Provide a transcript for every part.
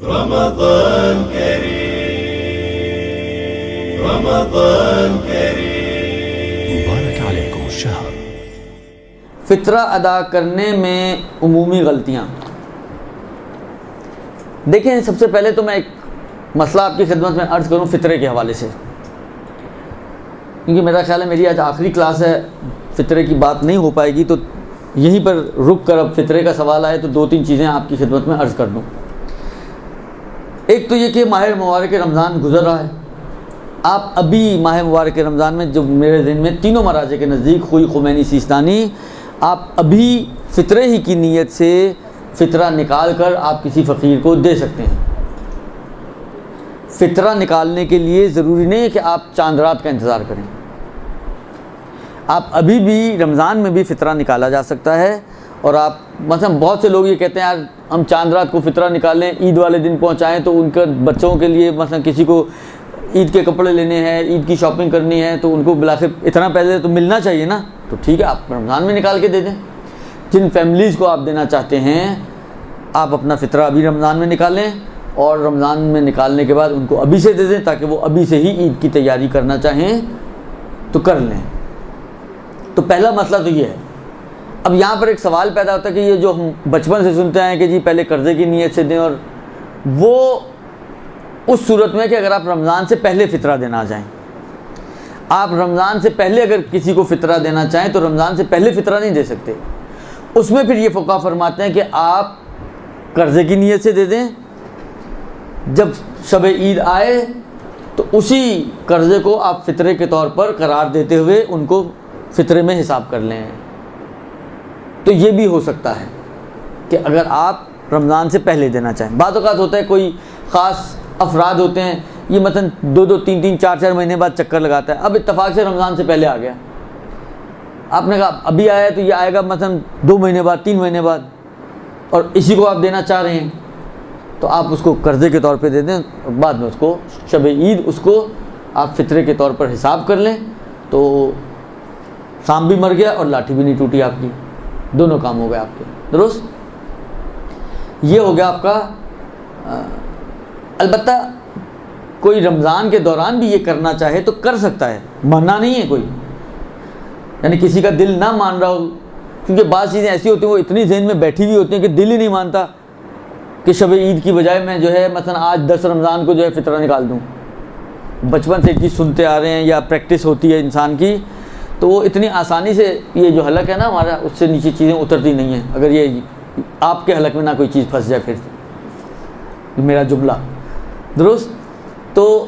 رمضان كريم رمضان كريم مبارك عليكم الشهر. فطرہ ادا کرنے میں عمومی غلطیاں. دیکھیں، سب سے پہلے تو میں ایک مسئلہ آپ کی خدمت میں عرض کروں فطرے کے حوالے سے، کیونکہ میرا خیال ہے میری آج آخری کلاس ہے، فطرے کی بات نہیں ہو پائے گی، تو یہیں پر رک کر اب فطرے کا سوال آئے تو دو تین چیزیں آپ کی خدمت میں عرض کر دوں. ایک تو یہ کہ ماہ مبارک رمضان گزر رہا ہے. آپ ابھی ماہ مبارک رمضان میں جو میرے ذہن میں تینوں مراجع کے نزدیک خوئی خمینی سیستانی، آپ ابھی فطرے ہی کی نیت سے فطرہ نکال کر آپ کسی فقیر کو دے سکتے ہیں. فطرہ نکالنے کے لیے ضروری نہیں ہے کہ آپ چاند رات کا انتظار کریں. آپ ابھی بھی رمضان میں بھی فطرہ نکالا جا سکتا ہے. اور آپ مثلا بہت سے لوگ یہ کہتے ہیں یار ہم چاند رات کو فطرہ نکالیں، عید والے دن پہنچائیں تو ان کے بچوں کے لیے مثلا کسی کو عید کے کپڑے لینے ہیں، عید کی شاپنگ کرنی ہے، تو ان کو بلاخر اتنا پیسے تو ملنا چاہیے نا. تو ٹھیک ہے، آپ رمضان میں نکال کے دے دیں. جن فیملیز کو آپ دینا چاہتے ہیں آپ اپنا فطرہ ابھی رمضان میں نکالیں، اور رمضان میں نکالنے کے بعد ان کو ابھی سے دے دیں، تاکہ وہ ابھی سے ہی عید کی تیاری کرنا چاہیں تو کر لیں. تو پہلا مسئلہ تو یہ ہے. اب یہاں پر ایک سوال پیدا ہوتا ہے کہ یہ جو ہم بچپن سے سنتے ہیں کہ جی پہلے قرضے کی نیت سے دیں، اور وہ اس صورت میں کہ اگر آپ رمضان سے پہلے فطرہ دینا جائیں. آپ رمضان سے پہلے اگر کسی کو فطرہ دینا چاہیں تو رمضان سے پہلے فطرہ نہیں دے سکتے. اس میں پھر یہ فقہا فرماتے ہیں کہ آپ قرضے کی نیت سے دے دیں، جب شب عید آئے تو اسی قرضے کو آپ فطرے کے طور پر قرار دیتے ہوئے ان کو فطرے میں حساب کر لیں. تو یہ بھی ہو سکتا ہے کہ اگر آپ رمضان سے پہلے دینا چاہیں. بعض اوقات ہوتا ہے کوئی خاص افراد ہوتے ہیں، یہ مثلا 2-3 4 مہینے بعد چکر لگاتا ہے، اب اتفاق سے رمضان سے پہلے آ گیا. آپ نے کہا ابھی آیا تو یہ آئے گا مثلا 2 مہینے بعد 3 مہینے بعد، اور اسی کو آپ دینا چاہ رہے ہیں، تو آپ اس کو قرضے کے طور پہ دے دیں، اور بعد میں اس کو شب عید اس کو آپ فطرے کے طور پر حساب کر لیں. تو سانپ بھی مر گیا اور لاٹھی بھی نہیں ٹوٹی آپ کی، دونوں کام ہو گئے آپ کے. درست؟ یہ ہو گیا آپ کا. البتہ کوئی رمضان کے دوران بھی یہ کرنا چاہے تو کر سکتا ہے، منع نہیں ہے کوئی. یعنی کسی کا دل نہ مان رہا ہو، کیونکہ بعض چیزیں ایسی ہوتی ہیں وہ اتنی ذہن میں بیٹھی ہوئی ہوتی ہیں کہ دل ہی نہیں مانتا کہ شب عید کی بجائے میں جو ہے مثلا آج 10 رمضان کو جو ہے فطرہ نکال دوں. بچپن سے ایک چیز سنتے آ رہے ہیں یا پریکٹس ہوتی ہے انسان کی، تو وہ اتنی آسانی سے یہ جو حلق ہے نا ہمارا، اس سے نیچے چیزیں اترتی نہیں ہیں. اگر یہ آپ کے حلق میں نہ کوئی چیز پھنس جائے پھر میرا جملہ. درست؟ تو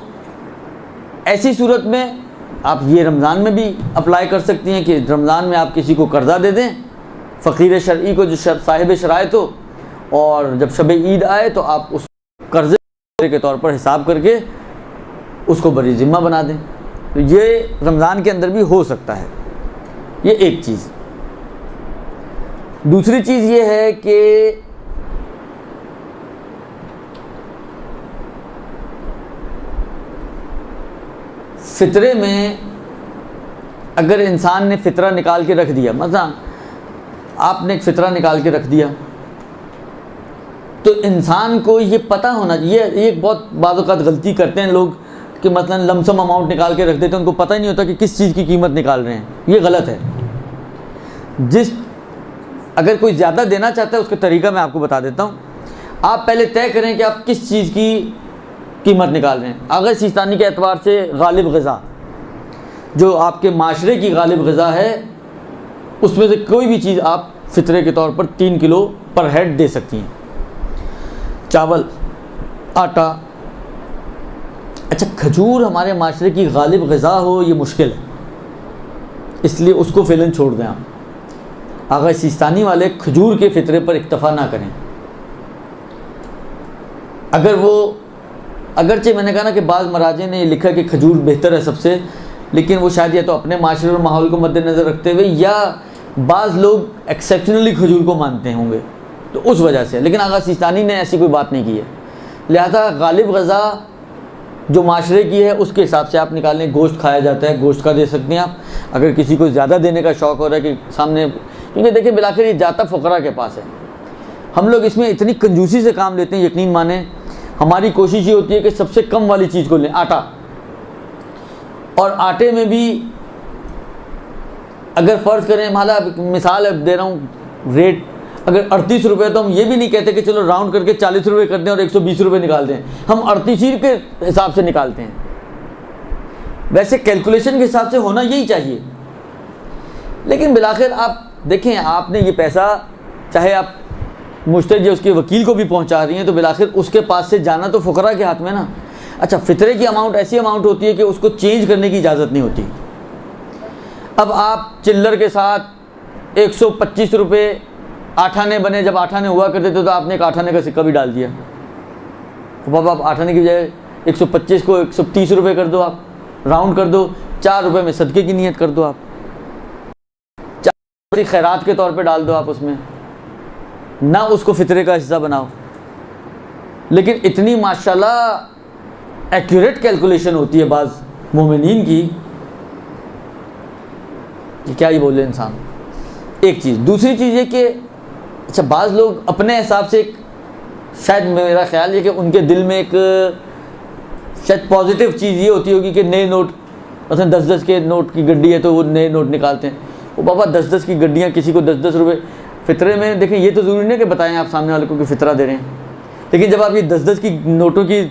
ایسی صورت میں آپ یہ رمضان میں بھی اپلائی کر سکتی ہیں کہ رمضان میں آپ کسی کو قرضہ دے دیں، فقیر شرعی کو جو صاحب شرائط ہو، اور جب شب عید آئے تو آپ اس قرضے کے طور پر حساب کر کے اس کو بری ذمہ بنا دیں. تو یہ رمضان کے اندر بھی ہو سکتا ہے. یہ ایک چیز. دوسری چیز یہ ہے کہ فطرے میں اگر انسان نے فطرہ نکال کے رکھ دیا، مثلا آپ نے ایک فطرہ نکال کے رکھ دیا، تو انسان کو یہ پتہ ہونا چاہیے. یہ بہت بعض اوقات غلطی کرتے ہیں لوگ کہ مثلا لمسم اماؤنٹ نکال کے رکھ دیتے ہیں، ان کو پتہ ہی نہیں ہوتا کہ کس چیز کی قیمت نکال رہے ہیں. یہ غلط ہے. اگر کوئی زیادہ دینا چاہتا ہے اس کا طریقہ میں آپ کو بتا دیتا ہوں. آپ پہلے طے کریں کہ آپ کس چیز کی قیمت نکال رہے ہیں. آغا سیستانی کے اعتبار سے غالب غذا، جو آپ کے معاشرے کی غالب غذا ہے، اس میں سے کوئی بھی چیز آپ فطرے کے طور پر 3 کلو پر ہیڈ دے سکتی ہیں. چاول، آٹا. اچھا، کھجور ہمارے معاشرے کی غالب غذا ہو یہ مشکل ہے، اس لیے اس کو فعلاً چھوڑ دیں. آپ آغا سیستانی والے کھجور کے فطرے پر اکتفا نہ کریں. اگرچہ میں نے کہا نا کہ بعض مراجع نے یہ لکھا کہ کھجور بہتر ہے سب سے، لیکن وہ شاید یا تو اپنے معاشرے اور ماحول کو مد نظر رکھتے ہوئے، یا بعض لوگ ایکسیپشنلی کھجور کو مانتے ہوں گے تو اس وجہ سے. لیکن آغا سیستانی نے ایسی کوئی بات نہیں کی ہے. لہذا غالب غذا جو معاشرے کی ہے اس کے حساب سے آپ نکالیں. گوشت کھایا جاتا ہے، گوشت کا دے سکتے ہیں آپ. اگر کسی کو زیادہ دینے کا شوق ہو رہا ہے کہ سامنے، کیونکہ دیکھیں بالآخر یہ جاتا فقراء کے پاس ہے. ہم لوگ اس میں اتنی کنجوسی سے کام لیتے ہیں، یقین مانیں ہماری کوشش یہ ہوتی ہے کہ سب سے کم والی چیز کو لیں، آٹا، اور آٹے میں بھی اگر فرض کریں، مثال دے رہا ہوں، ریٹ اگر 38 روپے، تو ہم یہ بھی نہیں کہتے کہ چلو راؤنڈ کر کے 40 روپے کر دیں اور 120 روپے نکال دیں، ہم 38 کے حساب سے نکالتے ہیں۔ ویسے کیلکولیشن کے حساب سے ہونا یہی چاہیے، لیکن بالآخر آپ دیکھیں، آپ نے یہ پیسہ چاہے آپ مشتری یا اس کے وکیل کو بھی پہنچا رہی ہیں، تو بالآخر اس کے پاس سے جانا تو فقراء کے ہاتھ میں نا۔ اچھا، فطرے کی اماؤنٹ ایسی اماؤنٹ ہوتی ہے کہ اس کو چینج کرنے کی اجازت نہیں ہوتی۔ اب آپ چلر کے ساتھ 125 روپے 8 آنے بنے، جب 8 آنے ہوا کرتے تھے تو آپ نے ایک 8 آنے کا سکہ بھی ڈال دیا۔ اب آپ 8 آنے کی بجائے 125 کو 130 روپے کر دو، آپ راؤنڈ کر دو، 4 روپے میں صدقے کی نیت کر دو، آپ 4 خیرات کے طور پہ ڈال دو آپ اس میں، نہ اس کو فطرے کا حصہ بناؤ۔ لیکن اتنی ماشاءاللہ ایکوریٹ کیلکولیشن ہوتی ہے بعض مومنین کی کہ کیا ہی بولے انسان۔ ایک چیز، دوسری چیز یہ کہ اچھا بعض لوگ اپنے حساب سے، شاید میرا خیال ہے کہ ان کے دل میں ایک شاید پازیٹیو چیز یہ ہوتی ہوگی کہ نئے نوٹ، مثلا 10 کے نوٹ کی گڈی ہے تو وہ نئے نوٹ نکالتے ہیں۔ وہ بابا 10 کی گڈیاں، کسی کو 10 روپے فطرے میں، دیکھیں یہ تو ضروری نہیں کہ بتائیں آپ سامنے والے کو کہ فطرہ دے رہے ہیں، لیکن جب آپ یہ 10 کی نوٹوں کی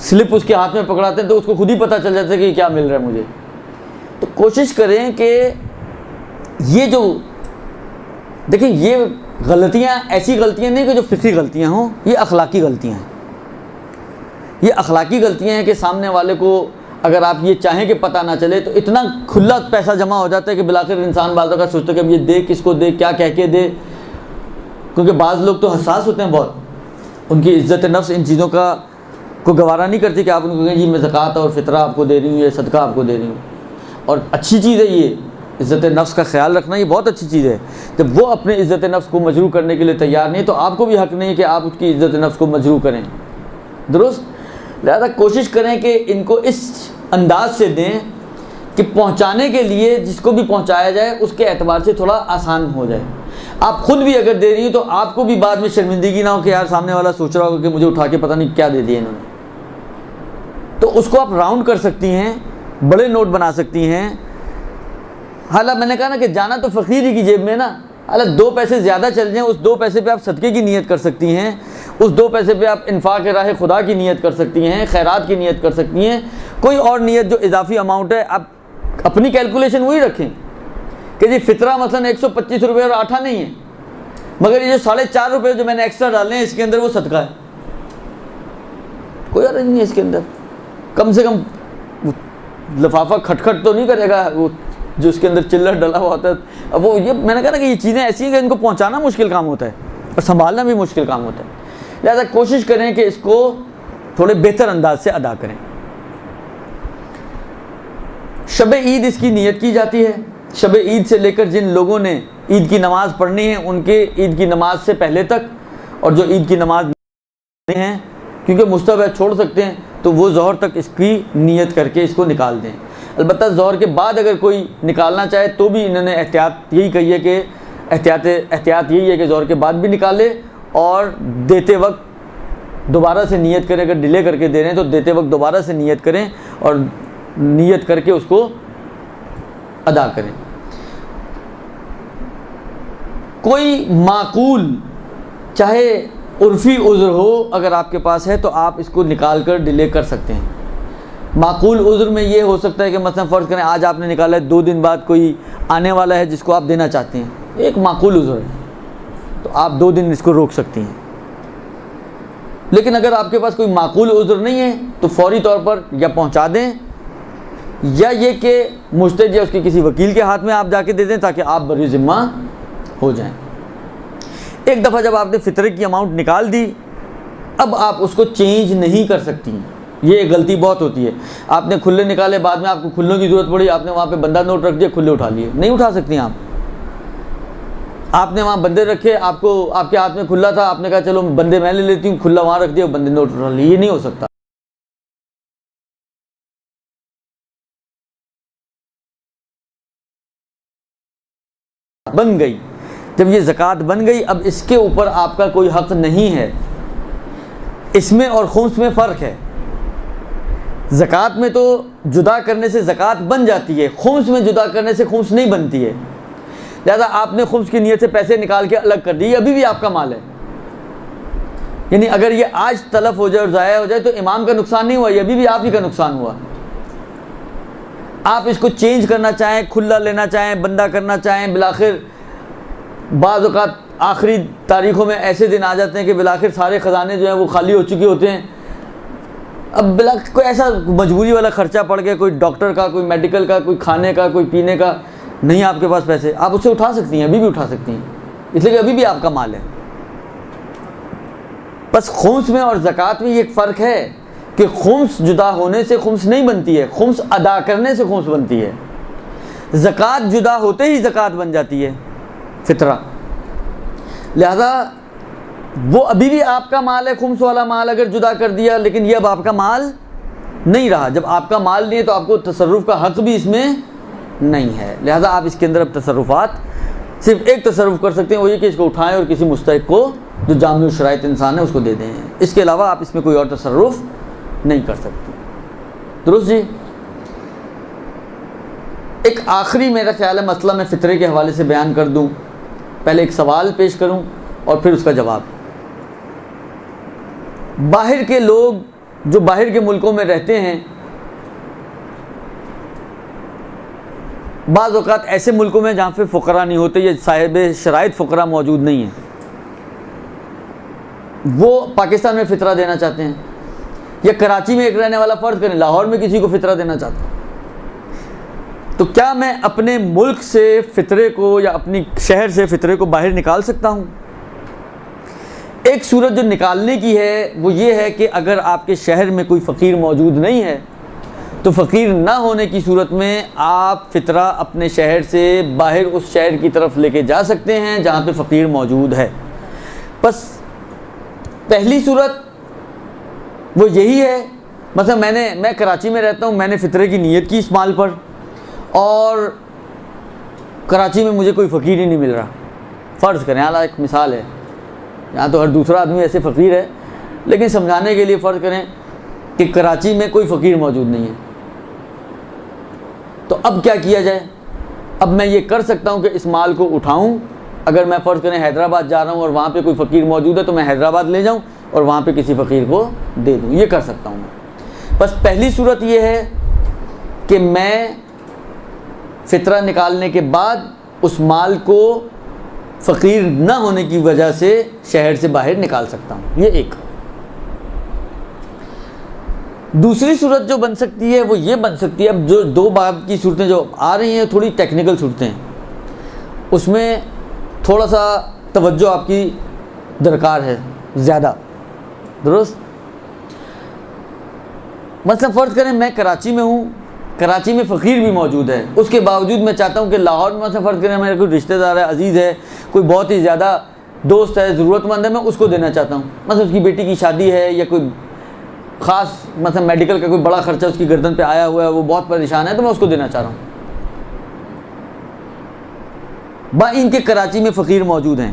سلپ اس کے ہاتھ میں پکڑاتے ہیں تو اس کو خود ہی پتہ چل جاتا ہے کہ کیا مل رہا ہے مجھے۔ تو کوشش کریں کہ یہ جو دیکھیں، یہ غلطیاں ایسی غلطیاں نہیں کہ جو فقہی غلطیاں ہوں، یہ اخلاقی غلطیاں ہیں۔ یہ اخلاقی غلطیاں ہیں کہ سامنے والے کو اگر آپ یہ چاہیں کہ پتہ نہ چلے تو اتنا کھلا پیسہ جمع ہو جاتا ہے کہ بالآخر انسان بعض اوقات سوچتا ہے کہ اب یہ دے کس کو دے، کیا کہہ کے دے، کیونکہ بعض لوگ تو حساس ہوتے ہیں بہت، ان کی عزت نفس ان چیزوں کا کو گوارا نہیں کرتی کہ آپ ان کو کہیں جی میں زکوٰۃ اور فطرہ آپ کو دے رہی ہوں، یہ صدقہ آپ کو دے رہی ہوں۔ اور اچھی چیز ہے یہ، عزت نفس کا خیال رکھنا یہ بہت اچھی چیز ہے۔ جب وہ اپنے عزت نفس کو مجروح کرنے کے لیے تیار نہیں تو آپ کو بھی حق نہیں ہے کہ آپ اس کی عزت نفس کو مجروح کریں، درست؟ لہذا کوشش کریں کہ ان کو اس انداز سے دیں کہ پہنچانے کے لیے جس کو بھی پہنچایا جائے اس کے اعتبار سے تھوڑا آسان ہو جائے۔ آپ خود بھی اگر دے رہی ہیں تو آپ کو بھی بعد میں شرمندگی نہ ہو کہ یار سامنے والا سوچ رہا ہوگا کہ مجھے اٹھا کے پتہ نہیں کیا دے دیا انہوں نے۔ تو اس کو آپ راؤنڈ کر سکتی ہیں، بڑے نوٹ بنا سکتی ہیں۔ حالانکہ میں نے کہا نا کہ جانا تو فقیر ہی کی جیب میں نا، حالانکہ 2 پیسے زیادہ چل جائیں، اس 2 پیسے پہ آپ صدقے کی نیت کر سکتی ہیں، اس 2 پیسے پہ آپ انفاق راہ خدا کی نیت کر سکتی ہیں، خیرات کی نیت کر سکتی ہیں، کوئی اور نیت جو اضافی اماؤنٹ ہے آپ اپنی کیلکولیشن وہی رکھیں کہ جی فطرہ مثلا 125 روپے اور 8 نہیں ہے، مگر یہ جو 4.5 روپے جو میں نے ایکسٹرا ڈالے ہیں اس کے اندر وہ صدقہ ہے، کوئی حرج نہیں ہے اس کے اندر۔ کم سے کم لفافہ کھٹ تو نہیں کرے گا وہ جو اس کے اندر چلر ڈلا ہوا ہوتا ہے۔ اب وہ یہ میں نے کہا نا کہ یہ چیزیں ایسی ہیں کہ ان کو پہنچانا مشکل کام ہوتا ہے اور سنبھالنا بھی مشکل کام ہوتا ہے، لہذا کوشش کریں کہ اس کو تھوڑے بہتر انداز سے ادا کریں۔ شب عید اس کی نیت کی جاتی ہے۔ شب عید سے لے کر جن لوگوں نے عید کی نماز پڑھنی ہے ان کے عید کی نماز سے پہلے تک، اور جو عید کی نماز نہیں ہے کیونکہ مستحب ہے چھوڑ سکتے ہیں، تو وہ ظہر تک اس کی نیت کر کے اس کو نکال دیں۔ البتہ ظہر کے بعد اگر کوئی نکالنا چاہے تو بھی انہوں نے احتیاط یہی کہی ہے کہ احتیاط یہی ہے کہ ظہر کے بعد بھی نکالے، اور دیتے وقت دوبارہ سے نیت کریں۔ اگر ڈیلے کر کے دے رہے ہیں تو دیتے وقت دوبارہ سے نیت کریں اور نیت کر کے اس کو ادا کریں۔ کوئی معقول چاہے عرفی عذر ہو اگر آپ کے پاس ہے تو آپ اس کو نکال کر ڈیلے کر سکتے ہیں۔ معقول عذر میں یہ ہو سکتا ہے کہ مثلا فرض کریں آج آپ نے نکالا ہے، 2 دن بعد کوئی آنے والا ہے جس کو آپ دینا چاہتے ہیں، ایک معقول عذر ہے تو آپ 2 دن اس کو روک سکتی ہیں۔ لیکن اگر آپ کے پاس کوئی معقول عذر نہیں ہے تو فوری طور پر یا پہنچا دیں، یا یہ کہ مشتری یا اس کے کسی وکیل کے ہاتھ میں آپ جا کے دے دیں تاکہ آپ بری ذمہ ہو جائیں۔ ایک دفعہ جب آپ نے فطرے کی اماؤنٹ نکال دی، اب آپ اس کو چینج نہیں کر سکتی۔ یہ ایک غلطی بہت ہوتی ہے، آپ نے کھلے نکالے، بعد میں آپ کو کھلوں کی ضرورت پڑی، آپ نے وہاں پہ بندہ نوٹ رکھ دیا، کھلے اٹھا لیے، نہیں اٹھا سکتی آپ نے وہاں بندے رکھے، آپ کے ہاتھ میں کھلا تھا، آپ نے کہا چلو بندے میں لے لیتی ہوں، کھلا وہاں رکھ دیا، بندے نوٹ اٹھا لیے، یہ نہیں ہو سکتا۔ بن گئی، جب یہ زکوٰۃ بن گئی، اب اس کے اوپر آپ کا کوئی حق نہیں ہے۔ اس میں اور خمس میں فرق ہے. زکوٰۃ میں تو جدا کرنے سے زکوٰۃ بن جاتی ہے، خمس میں جدا کرنے سے خمس نہیں بنتی ہے. لہذا آپ نے خمس کی نیت سے پیسے نکال کے الگ کر دیے، ابھی بھی آپ کا مال ہے. یعنی اگر یہ آج تلف ہو جائے اور ضائع ہو جائے تو امام کا نقصان نہیں ہوا، یہ ابھی بھی آپ ہی کا نقصان ہوا. آپ اس کو چینج کرنا چاہیں، کھلا لینا چاہیں، بندہ کرنا چاہیں، بالآخر بعض اوقات آخری تاریخوں میں ایسے دن آ جاتے ہیں کہ بالآخر سارے خزانے جو ہیں وہ خالی ہو چکے ہوتے ہیں. اب بالآخر کوئی ایسا مجبوری والا خرچہ پڑ گیا، کوئی ڈاکٹر کا، کوئی میڈیکل کا، کوئی کھانے کا، کوئی پینے کا، نہیں آپ کے پاس پیسے، آپ اسے اٹھا سکتی ہیں، ابھی بھی اٹھا سکتی ہیں، اس لیے کہ ابھی بھی آپ کا مال ہے. بس خمس میں اور زکوٰۃ میں یہ ایک فرق ہے کہ خمس جدا ہونے سے خمس نہیں بنتی ہے، خمس ادا کرنے سے خمس بنتی ہے. زکوٰۃ جدا ہوتے ہی زکوٰۃ بن جاتی ہے، فطرہ. لہذا وہ ابھی بھی آپ کا مال ہے، خمس والا مال اگر جدا کر دیا، لیکن یہ اب آپ کا مال نہیں رہا. جب آپ کا مال نہیں ہے تو آپ کو تصرف کا حق بھی اس میں نہیں ہے. لہذا آپ اس کے اندر اب تصرفات صرف ایک تصرف کر سکتے ہیں، وہ یہ کہ اس کو اٹھائیں اور کسی مستحق کو جو جامع الشرائط انسان ہے اس کو دے دیں. اس کے علاوہ آپ اس میں کوئی اور تصرف نہیں کر سکتے. درست جی. ایک آخری میرا خیال ہے مسئلہ میں فطرے کے حوالے سے بیان کر دوں. پہلے ایک سوال پیش کروں اور پھر اس کا جواب. باہر کے لوگ جو باہر کے ملکوں میں رہتے ہیں، بعض اوقات ایسے ملکوں میں جہاں پہ فقراء نہیں ہوتے یا صاحب شرائط فقراء موجود نہیں ہیں، وہ پاکستان میں فطرہ دینا چاہتے ہیں، یا کراچی میں ایک رہنے والا فرض کریں لاہور میں کسی کو فطرہ دینا چاہتا ہے، تو کیا میں اپنے ملک سے فطرے کو یا اپنی شہر سے فطرے کو باہر نکال سکتا ہوں؟ ایک صورت جو نکالنے کی ہے وہ یہ ہے کہ اگر آپ کے شہر میں کوئی فقیر موجود نہیں ہے تو فقیر نہ ہونے کی صورت میں آپ فطرہ اپنے شہر سے باہر اس شہر کی طرف لے کے جا سکتے ہیں جہاں پہ فقیر موجود ہے. بس پہلی صورت وہ یہی ہے، مثلا میں کراچی میں رہتا ہوں، میں نے فطرے کی نیت کی اس مال پر، اور کراچی میں مجھے کوئی فقیر ہی نہیں مل رہا. فرض کریں، حالانکہ ایک مثال ہے، یہاں تو ہر دوسرا آدمی ایسے فقیر ہے، لیکن سمجھانے کے لیے فرض کریں کہ کراچی میں کوئی فقیر موجود نہیں ہے. تو اب کیا کیا جائے؟ اب میں یہ کر سکتا ہوں کہ اس مال کو اٹھاؤں. اگر میں فرض کریں حیدرآباد جا رہا ہوں اور وہاں پہ کوئی فقیر موجود ہے تو میں حیدرآباد لے جاؤں اور وہاں پہ کسی فقیر کو دے دوں. یہ کر سکتا ہوں میں. بس پہلی صورت یہ ہے کہ میں فطرہ نکالنے کے بعد اس مال کو فقیر نہ ہونے کی وجہ سے شہر سے باہر نکال سکتا ہوں. یہ ایک. دوسری صورت جو بن سکتی ہے وہ یہ بن سکتی ہے، اب جو دو باب کی صورتیں جو آ رہی ہیں تھوڑی ٹیکنیکل صورتیں ہیں، اس میں تھوڑا سا توجہ آپ کی درکار ہے زیادہ. درست. مثلا فرض کریں میں کراچی میں ہوں، کراچی میں فقیر بھی موجود ہے، اس کے باوجود میں چاہتا ہوں کہ لاہور میں مثلا فرض کریں میرا کوئی رشتہ دار ہے، عزیز ہے، کوئی بہت ہی زیادہ دوست ہے، ضرورت مند ہے، میں اس کو دینا چاہتا ہوں. مثلا اس کی بیٹی کی شادی ہے یا کوئی خاص مثلا میڈیکل کا کوئی بڑا خرچہ اس کی گردن پہ آیا ہوا ہے، وہ بہت پریشان ہے، تو میں اس کو دینا چاہ رہا ہوں. ان کے کراچی میں فقیر موجود ہیں.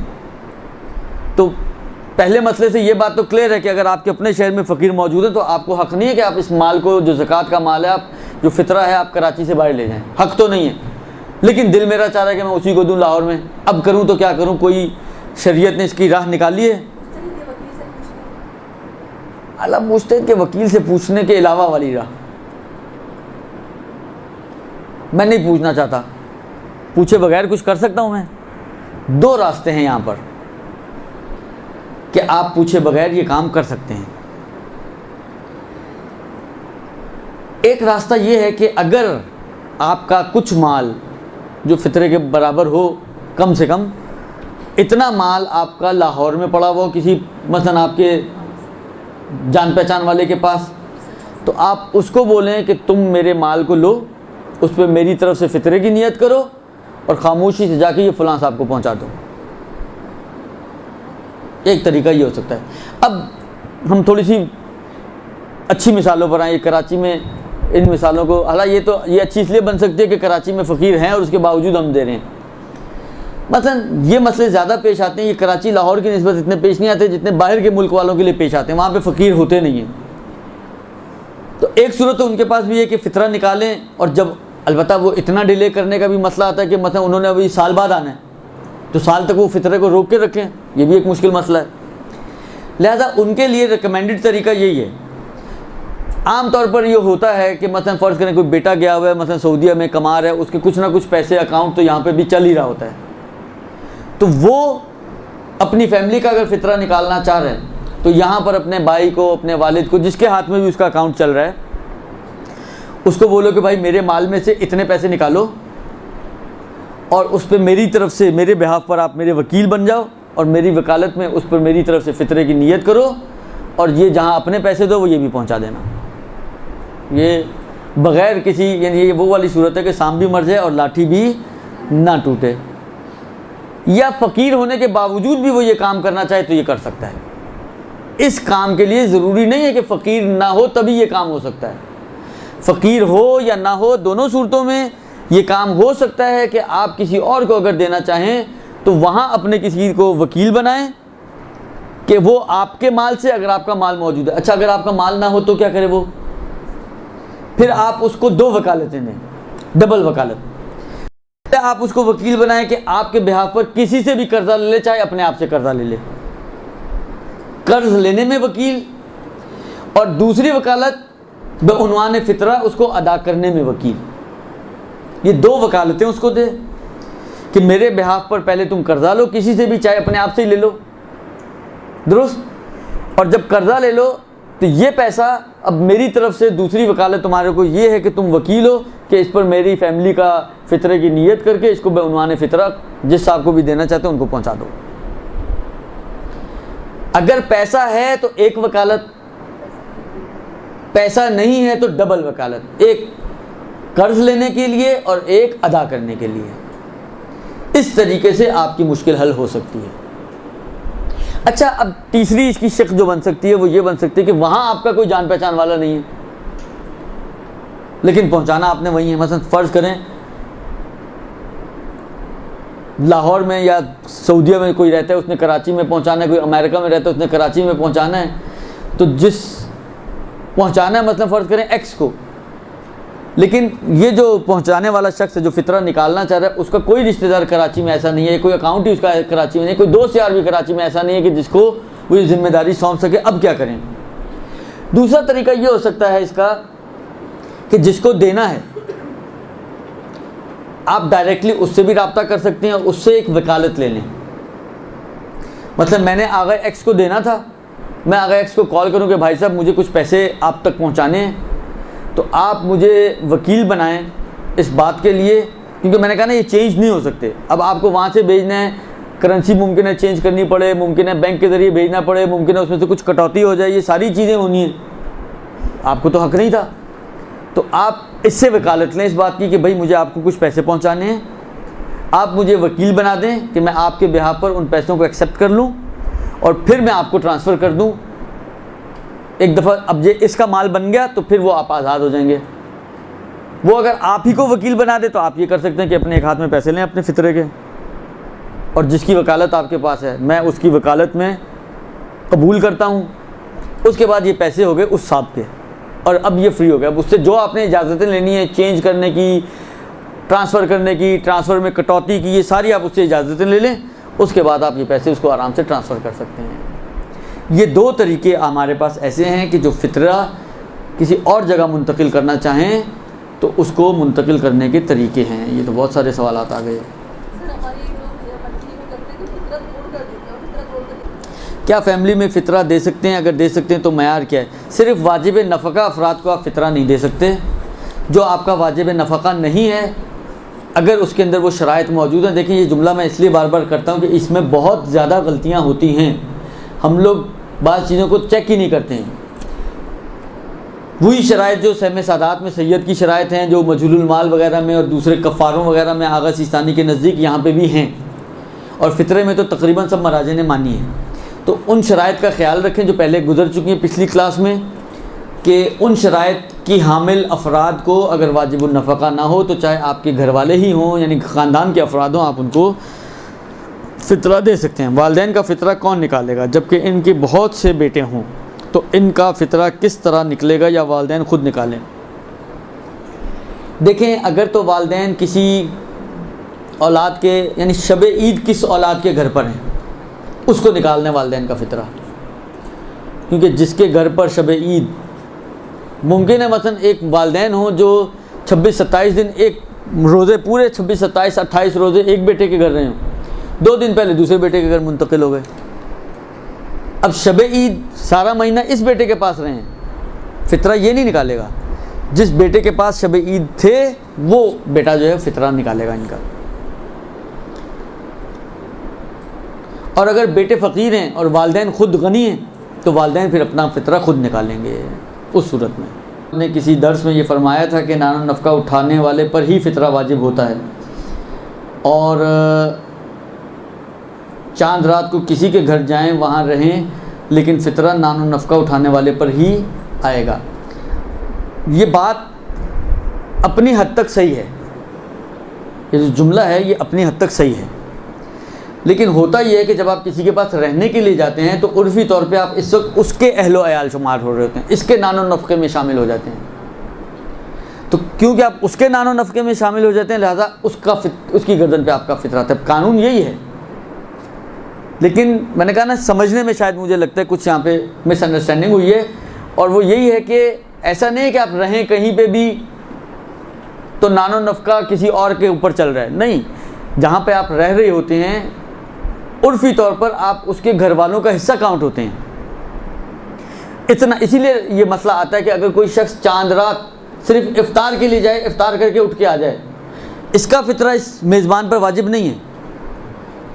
تو پہلے مسئلے سے یہ بات تو کلیئر ہے کہ اگر آپ کے اپنے شہر میں فقیر موجود ہے تو آپ کو حق نہیں ہے کہ آپ اس مال کو جو زکوٰۃ کا مال ہے، آپ جو فطرہ ہے، آپ کراچی سے باہر لے جائیں. حق تو نہیں ہے، لیکن دل میرا چاہ رہا ہے کہ میں اسی کو دوں لاہور میں. اب کروں تو کیا کروں؟ کوئی شریعت نے اس کی راہ نکالی ہے؟ اعلیٰ مجتہد کے وکیل سے پوچھنے کے علاوہ والی راہ میں نہیں پوچھنا چاہتا. پوچھے بغیر کچھ کر سکتا ہوں میں؟ دو راستے ہیں یہاں پر کہ آپ پوچھے بغیر یہ کام کر سکتے ہیں. ایک راستہ یہ ہے کہ اگر آپ کا کچھ مال جو فطرے کے برابر ہو، کم سے کم اتنا مال آپ کا لاہور میں پڑا ہوا ہو کسی مثلا آپ کے جان پہچان والے کے پاس، تو آپ اس کو بولیں کہ تم میرے مال کو لو، اس پہ میری طرف سے فطرے کی نیت کرو اور خاموشی سے جا کے یہ فلاں صاحب کو پہنچا دو. ایک طریقہ یہ ہو سکتا ہے. اب ہم تھوڑی سی اچھی مثالوں پر آئیں. کراچی میں ان مثالوں کو، حالانکہ یہ اچھی اس لیے بن سکتی ہے کہ کراچی میں فقیر ہیں اور اس کے باوجود ہم دے رہے ہیں. مثلا یہ مسئلے زیادہ پیش آتے ہیں، یہ کراچی لاہور کی نسبت اتنے پیش نہیں آتے جتنے باہر کے ملک والوں کے لیے پیش آتے ہیں، وہاں پہ فقیر ہوتے نہیں ہیں۔ تو ایک صورت تو ان کے پاس بھی ہے کہ فطرہ نکالیں، اور جب البتہ وہ اتنا ڈیلے کرنے کا بھی مسئلہ آتا ہے کہ مثلا انہوں نے ابھی سال بعد آنا ہے تو سال تک وہ فطرے کو روک کے رکھیں، یہ بھی ایک مشکل مسئلہ ہے۔ لہذا ان کے لیے ریکمینڈڈ طریقہ یہی ہے۔ عام طور پر یہ ہوتا ہے کہ مثلا فرض کریں کوئی بیٹا گیا ہوا ہے مثلا سعودیہ میں کما رہا ہے، اس کے کچھ نہ کچھ پیسے اکاؤنٹ تو یہاں پہ بھی چل ہی رہا ہوتا ہے، تو وہ اپنی فیملی کا اگر فطرہ نکالنا چاہ رہے ہیں تو یہاں پر اپنے بھائی کو، اپنے والد کو، جس کے ہاتھ میں بھی اس کا اکاؤنٹ چل رہا ہے، اس کو بولو کہ بھائی میرے مال میں سے اتنے پیسے نکالو اور اس پہ میری طرف سے، میرے بہاف پر آپ میرے وکیل بن جاؤ اور میری وکالت میں اس پر میری طرف سے فطرے کی نیت کرو، اور یہ جہاں اپنے پیسے دو وہ یہ بھی پہنچا دینا۔ یہ بغیر کسی، یعنی یہ وہ والی صورت ہے کہ سانپ بھی مر جائے اور لاٹھی بھی نہ ٹوٹے، یا فقیر ہونے کے باوجود بھی وہ یہ کام کرنا چاہے تو یہ کر سکتا ہے۔ اس کام کے لیے ضروری نہیں ہے کہ فقیر نہ ہو تبھی یہ کام ہو سکتا ہے، فقیر ہو یا نہ ہو دونوں صورتوں میں یہ کام ہو سکتا ہے کہ آپ کسی اور کو اگر دینا چاہیں تو وہاں اپنے کسی کو وکیل بنائیں کہ وہ آپ کے مال سے، اگر آپ کا مال موجود ہے، اچھا اگر آپ کا مال نہ ہو تو کیا کرے وہ؟ پھر آپ اس کو 2 وکالتیں دیں، ڈبل وکالت۔ آپ اس کو وکیل بنائیں کہ آپ کے بہاف پر کسی سے بھی قرضہ لے لے، چاہے اپنے آپ سے قرضہ لے لے، قرض لینے میں وکیل، اور دوسری وکالت بعنوان فطرہ اس کو ادا کرنے میں وکیل۔ یہ 2 وکالتیں اس کو دے کہ میرے بہاف پر پہلے تم قرضہ لو کسی سے بھی، چاہے اپنے آپ سے ہی لے لو، درست، اور جب قرضہ لے لو تو یہ پیسہ اب میری طرف سے دوسری وکالت تمہارے کو یہ ہے کہ تم وکیل ہو کہ اس پر میری فیملی کا فطرے کی نیت کر کے اس کو بعنوان فطرہ جس صاحب کو بھی دینا چاہتے ہیں ان کو پہنچا دو۔ اگر پیسہ ہے تو 1 وکالت، پیسہ نہیں ہے تو ڈبل وکالت، ایک قرض لینے کے لیے اور ایک ادا کرنے کے لیے۔ اس طریقے سے آپ کی مشکل حل ہو سکتی ہے۔ اچھا، اب تیسری اس کی شق جو بن سکتی ہے وہ یہ بن سکتی ہے کہ وہاں آپ کا کوئی جان پہچان والا نہیں ہے لیکن پہنچانا آپ نے وہی ہے۔ مثلا فرض کریں لاہور میں یا سعودیہ میں کوئی رہتا ہے، اس نے کراچی میں پہنچانا ہے، کوئی امریکہ میں رہتا ہے اس نے کراچی میں پہنچانا ہے، تو جس پہنچانا ہے مثلا فرض کریں ایکس کو، لیکن یہ جو پہنچانے والا شخص ہے جو فطرہ نکالنا چاہ رہا ہے اس کا کوئی رشتہ دار کراچی میں ایسا نہیں ہے، کوئی اکاؤنٹ ہی اس کا کراچی میں نہیں، کوئی دوست یار بھی کراچی میں ایسا نہیں ہے کہ جس کو وہ یہ ذمہ داری سونپ سکے۔ اب کیا کریں؟ دوسرا طریقہ یہ ہو سکتا ہے اس کا کہ جس کو دینا ہے آپ ڈائریکٹلی اس سے بھی رابطہ کر سکتے ہیں اور اس سے ایک وکالت لے لیں۔ مطلب میں نے آغا ایکس کو دینا تھا، میں آغا ایکس کو کال کروں کہ بھائی صاحب مجھے کچھ پیسے آپ تک پہنچانے ہیں، تو آپ مجھے وکیل بنائیں اس بات کے لیے، کیونکہ میں نے کہا نا یہ چینج نہیں ہو سکتے۔ اب آپ کو وہاں سے بھیجنا ہے، کرنسی ممکن ہے چینج کرنی پڑے، ممکن ہے بینک کے ذریعے بھیجنا پڑے، ممکن ہے اس میں سے کچھ کٹوتی ہو جائے، یہ ساری چیزیں ہونی ہیں، آپ کو تو حق نہیں تھا۔ تو آپ اس سے وکالت لیں اس بات کی کہ بھائی مجھے آپ کو کچھ پیسے پہنچانے ہیں، آپ مجھے وکیل بنا دیں کہ میں آپ کے بہاف پر ان پیسوں کو ایکسیپٹ کر لوں اور پھر میں آپ کو ٹرانسفر کر دوں ایک دفعہ۔ اب یہ اس کا مال بن گیا تو پھر وہ آپ آزاد ہو جائیں گے۔ وہ اگر آپ ہی کو وکیل بنا دے تو آپ یہ کر سکتے ہیں کہ اپنے ایک ہاتھ میں پیسے لیں اپنے فطرے کے، اور جس کی وکالت آپ کے پاس ہے میں اس کی وکالت میں قبول کرتا ہوں، اس کے بعد یہ پیسے ہو گئے اس صاحب کے، اور اب یہ فری ہو گیا۔ اب اس سے جو آپ نے اجازتیں لینی ہیں چینج کرنے کی، ٹرانسفر کرنے کی، ٹرانسفر میں کٹوتی کی، یہ ساری آپ اس سے اجازتیں لے لیں، اس کے بعد آپ یہ پیسے اس کو آرام سے ٹرانسفر کر سکتے ہیں۔ یہ 2 طریقے ہمارے پاس ایسے ہیں کہ جو فطرہ کسی اور جگہ منتقل کرنا چاہیں تو اس کو منتقل کرنے کے طریقے ہیں۔ یہ تو بہت سارے سوالات آ گئے۔ کیا فیملی میں فطرہ دے سکتے ہیں؟ اگر دے سکتے ہیں تو معیار کیا ہے؟ صرف واجب نفقہ افراد کو آپ فطرہ نہیں دے سکتے۔ جو آپ کا واجب نفقہ نہیں ہے اگر اس کے اندر وہ شرائط موجود ہیں، دیکھیں یہ جملہ میں اس لیے بار بار کرتا ہوں کہ اس میں بہت زیادہ غلطیاں ہوتی ہیں، ہم لوگ بعض چیزوں کو چیک ہی نہیں کرتے ہیں۔ وہی شرائط جو سہم سادات میں سید کی شرائط ہیں، جو مجہول المال وغیرہ میں اور دوسرے کفاروں وغیرہ میں آغا سیستانی کے نزدیک یہاں پہ بھی ہیں، اور فطرے میں تو تقریباً سب مراجع نے مانی ہے۔ تو ان شرائط کا خیال رکھیں جو پہلے گزر چکی ہیں پچھلی کلاس میں، کہ ان شرائط کی حامل افراد کو اگر واجب النفقہ نہ ہو تو چاہے آپ کے گھر والے ہی ہوں، یعنی خاندان کے افراد ہوں، آپ ان کو فطرہ دے سکتے ہیں۔ والدین کا فطرہ کون نکالے گا جبکہ ان کے بہت سے بیٹے ہوں؟ تو ان کا فطرہ کس طرح نکلے گا یا والدین خود نکالیں؟ دیکھیں، اگر تو والدین کسی اولاد کے، یعنی شب عید کس اولاد کے گھر پر ہیں، اس کو نکالنے والدین کا فطرہ، کیونکہ جس کے گھر پر شب عید ممکن ہے مثلا ایک والدین ہوں جو 26-27 دن ایک روزے پورے 26-27-28 روزے ایک بیٹے کے گھر رہے ہوں، 2 دن پہلے دوسرے بیٹے کے گھر منتقل ہو گئے، اب شب عید سارا مہینہ اس بیٹے کے پاس رہے ہیں، فطرہ یہ نہیں نکالے گا۔ جس بیٹے کے پاس شب عید تھے وہ بیٹا جو ہے فطرہ نکالے گا ان کا۔ اور اگر بیٹے فقیر ہیں اور والدین خود غنی ہیں تو والدین پھر اپنا فطرہ خود نکالیں گے اس صورت میں۔ ہم نے کسی درس میں یہ فرمایا تھا کہ نان و نفقہ اٹھانے والے پر ہی فطرہ واجب ہوتا ہے، اور چاند رات کو کسی کے گھر جائیں وہاں رہیں، لیکن فطرہ نان و نفقہ اٹھانے والے پر ہی آئے گا۔ یہ بات اپنی حد تک صحیح ہے، یہ جو جملہ ہے یہ اپنی حد تک صحیح ہے، لیکن ہوتا یہ ہے کہ جب آپ کسی کے پاس رہنے کے لیے جاتے ہیں تو عرفی طور پہ آپ اس وقت اس کے اہل و عیال شمار ہو رہے ہوتے ہیں، اس کے نان و نفقے میں شامل ہو جاتے ہیں۔ تو کیونکہ آپ اس کے نان و نفقے میں شامل ہو جاتے ہیں لہذا اس کی گردن پہ آپ کا فطرہ ہے۔ قانون یہی ہے، لیکن میں نے کہا نا سمجھنے میں شاید مجھے لگتا ہے کچھ یہاں پہ مس انڈرسٹینڈنگ ہوئی ہے، اور وہ یہی ہے کہ ایسا نہیں ہے کہ آپ رہیں کہیں پہ بھی تو نان و نفقہ کسی اور کے اوپر چل رہا ہے، نہیں، جہاں پہ آپ رہ رہے ہوتے ہیں عرفی طور پر آپ اس کے گھر والوں کا حصہ کاؤنٹ ہوتے ہیں۔ اتنا اسی لیے یہ مسئلہ آتا ہے کہ اگر کوئی شخص چاند رات صرف افطار کے لیے جائے، افطار کر کے اٹھ کے آ جائے، اس کا فطرہ اس میزبان پر واجب نہیں ہے۔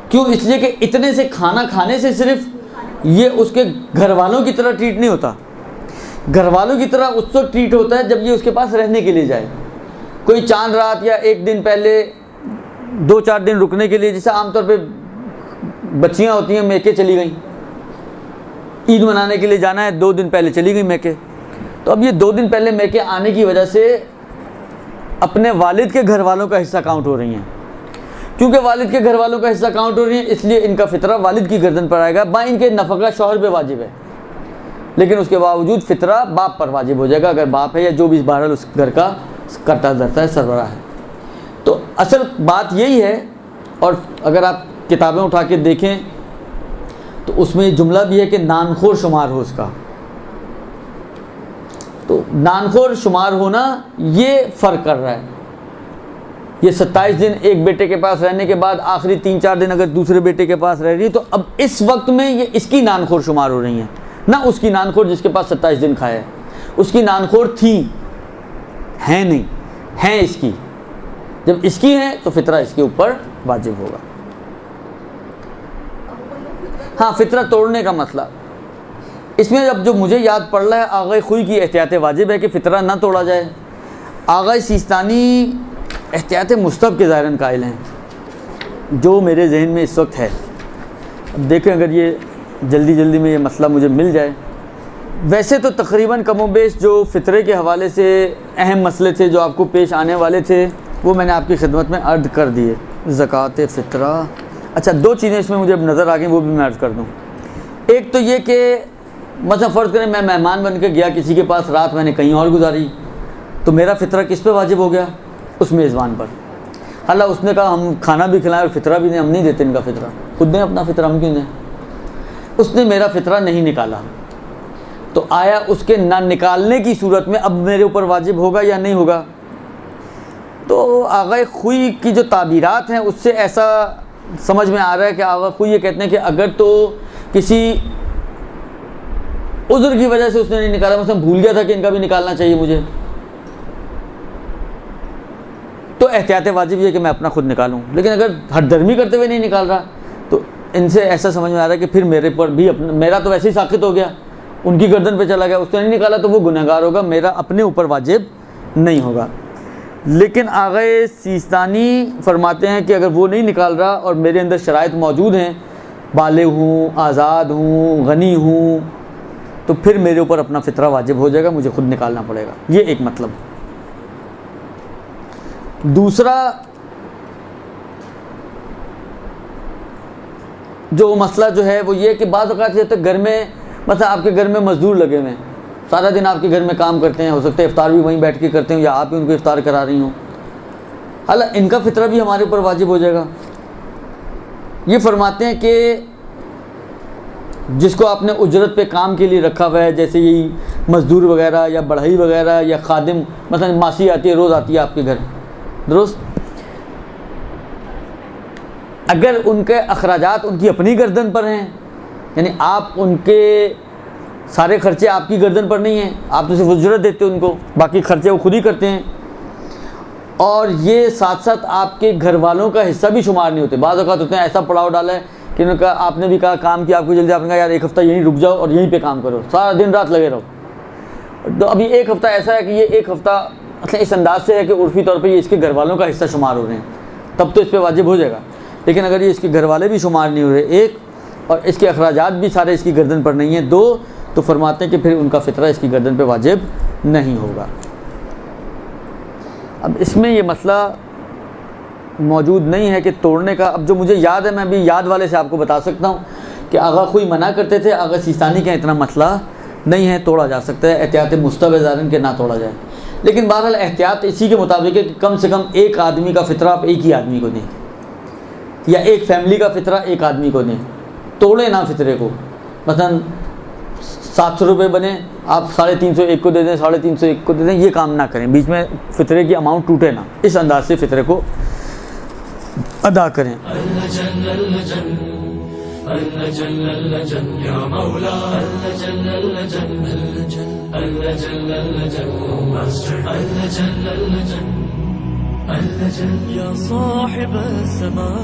کیوں؟ اس لیے کہ اتنے سے کھانا کھانے سے صرف یہ اس کے گھر والوں کی طرح ٹریٹ نہیں ہوتا، گھر والوں کی طرح اس وقت ٹریٹ ہوتا ہے جب یہ اس کے پاس رہنے کے لیے جائے۔ کوئی چاند رات یا ایک دن پہلے 2-4 دن رکنے کے لیے، جیسے عام طور پہ بچیاں ہوتی ہیں میکے چلی گئیں، عید منانے کے لیے جانا ہے، 2 دن پہلے چلی گئی میکے، تو اب یہ 2 دن پہلے میکے آنے کی وجہ سے اپنے والد کے گھر والوں کا حصہ کاؤنٹ ہو رہی ہیں۔ کیونکہ والد کے گھر والوں کا حصہ کاؤنٹ ہو رہی ہیں اس لیے ان کا فطرہ والد کی گردن پر آئے گا، ان کے نفقہ شوہر پہ واجب ہے، لیکن اس کے باوجود فطرہ باپ پر واجب ہو جائے گا اگر باپ ہے یا جو بھی بہرحال اس گھر کا کرتا دھرتا ہے، سربراہ ہے۔ تو اصل بات یہی ہے، اور اگر آپ کتابیں اٹھا کے دیکھیں تو اس میں یہ جملہ بھی ہے کہ نانخور شمار ہو اس کا۔ تو نانخور شمار ہونا یہ فرق کر رہا ہے، یہ 27 دن ایک بیٹے کے پاس رہنے کے بعد آخری 3-4 دن اگر دوسرے بیٹے کے پاس رہ رہی ہے تو اب اس وقت میں یہ اس کی نانخور شمار ہو رہی ہیں، نہ اس کی نانخور جس کے پاس 27 دن کھایا ہے۔ اس کی نانخور تھیں، ہیں نہیں، ہیں اس کی، جب اس کی ہیں تو فطرہ اس کے اوپر واجب ہوگا۔ ہاں، فطرہ توڑنے کا مسئلہ، اس میں اب جو مجھے یاد پڑ رہا ہے، آغا خوئی کی احتیاط واجب ہے کہ فطرہ نہ توڑا جائے۔ آغا سیستانی احتیاط مستحب کے ظاہراً قائل ہیں، جو میرے ذہن میں اس وقت ہے۔ اب دیکھیں اگر یہ جلدی میں یہ مسئلہ مجھے مل جائے۔ ویسے تو تقریباً کم و بیش جو فطرے کے حوالے سے اہم مسئلے تھے جو آپ کو پیش آنے والے تھے وہ میں نے آپ کی خدمت میں عرض کر دیے۔ زکوٰۃ فطرہ، اچھا 2 چیزیں اس میں مجھے اب نظر آ گئیں، وہ بھی میں عرض کر دوں۔ ایک تو یہ کہ مثلا فرض کریں میں مہمان بن کے گیا کسی کے پاس، رات میں نے کہیں اور گزاری، تو میرا فطرہ کس پہ واجب ہو گیا؟ اس میزبان پر۔ اللہ اس نے کہا ہم کھانا بھی کھلائیں اور فطرہ بھی دیں، ہم نہیں دیتے ان کا فطرہ، خود دیں اپنا فطرہ، ہم کیوں دیں؟ اس نے میرا فطرہ نہیں نکالا، تو آیا اس کے نہ نکالنے کی صورت میں اب میرے اوپر واجب ہوگا یا نہیں ہوگا؟ تو آغا خوئی کی جو تعبیرات ہیں اس سے ایسا سمجھ میں آ رہا ہے کہ آغا خوئی یہ کہتے ہیں کہ اگر تو کسی عذر کی وجہ سے اس نے نہیں نکالا، مثلا بھول گیا تھا کہ ان کا بھی نکالنا چاہیے مجھے، تو احتیاط واجب یہ کہ میں اپنا خود نکالوں۔ لیکن اگر ہٹ درمی کرتے ہوئے نہیں نکال رہا تو ان سے ایسا سمجھ میں آ رہا ہے کہ پھر میرے پر بھی میرا تو ویسے ہی ساقط ہو گیا، ان کی گردن پہ چلا گیا، اس نے نہیں نکالا تو وہ گنہگار ہوگا، میرا اپنے اوپر واجب نہیں ہوگا۔ لیکن آغا سیستانی فرماتے ہیں کہ اگر وہ نہیں نکال رہا اور میرے اندر شرائط موجود ہیں، بالغ ہوں، آزاد ہوں، غنی ہوں، تو پھر میرے اوپر اپنا فطرہ واجب ہو جائے گا، مجھے خود نکالنا پڑے گا۔ یہ ایک مطلب۔ دوسرا، جو مسئلہ جو ہے وہ یہ کہ بعض اوقات یہ ہوتا ہے گھر میں مثلا آپ کے گھر میں مزدور لگے ہوئے ہیں، سارا دن آپ کے گھر میں کام کرتے ہیں، ہو سکتا ہے افطار بھی وہیں بیٹھ کے کرتے ہوں یا آپ ہی ان کو افطار کرا رہی ہوں، حالانکہ ان کا فطرہ بھی ہمارے اوپر واجب ہو جائے گا۔ یہ فرماتے ہیں کہ جس کو آپ نے اجرت پہ کام کے لیے رکھا ہوا ہے، جیسے یہی مزدور وغیرہ یا بڑھئی وغیرہ یا خادم، مثلا ماسی آتی ہے، روز آتی ہے آپ کے گھر، درست، اگر ان کے اخراجات ان کی اپنی گردن پر ہیں، یعنی آپ ان کے سارے خرچے آپ کی گردن پر نہیں ہیں، آپ تو صرف اجرت دیتے ان کو، باقی خرچے وہ خود ہی کرتے ہیں، اور یہ ساتھ ساتھ آپ کے گھر والوں کا حصہ بھی شمار نہیں ہوتے۔ بعض اوقات ہوتے ہیں ایسا پڑاؤ ڈالا ہے کہ انہوں نے کہا، آپ نے بھی کہا کام کیا، آپ کو جلدی، آپ نے کہا یار ایک ہفتہ یہیں رک جاؤ اور یہیں پہ کام کرو، سارا دن رات لگے رہو۔ تو ابھی ایک ہفتہ ایسا ہے کہ یہ ایک ہفتہ اصل اس انداز سے ہے کہ عرفی طور پہ یہ اس کے گھر والوں کا حصہ شمار ہو رہے ہیں، تب تو اس پہ واجب ہو جائے گا، لیکن اگر یہ اس کے گھر والے بھی شمار نہیں ہو رہے، ایک، اور اس کے اخراجات بھی سارے اس کی گردن پر نہیں ہیں، دو، تو فرماتے ہیں کہ پھر ان کا فطرہ اس کی گردن پہ واجب نہیں ہوگا۔ اب اس میں یہ مسئلہ موجود نہیں ہے کہ توڑنے کا، اب جو مجھے یاد ہے میں بھی یاد والے سے آپ کو بتا سکتا ہوں کہ آغا خوئی منع کرتے تھے، آغا سیستانی کا اتنا مسئلہ نہیں ہے، توڑا جا سکتا ہے، احتیاط مستوزارن کے نہ توڑا جائے، لیکن بہرحال احتیاط اسی کے مطابق ہے کہ کم سے کم ایک آدمی کا فطرہ آپ ایک ہی آدمی کو دیں، یا ایک فیملی کا فطرہ ایک آدمی کو دیں، توڑے نہ فطرے کو، مثلا 700 روپے بنے، آپ 350 ایک کو دے دیں، 350 ایک کو دے دیں، یہ کام نہ کریں، بیچ میں فطرے کی اماؤنٹ ٹوٹے نہ، اس انداز سے فطرے کو ادا کریں۔ يا صاحب السماء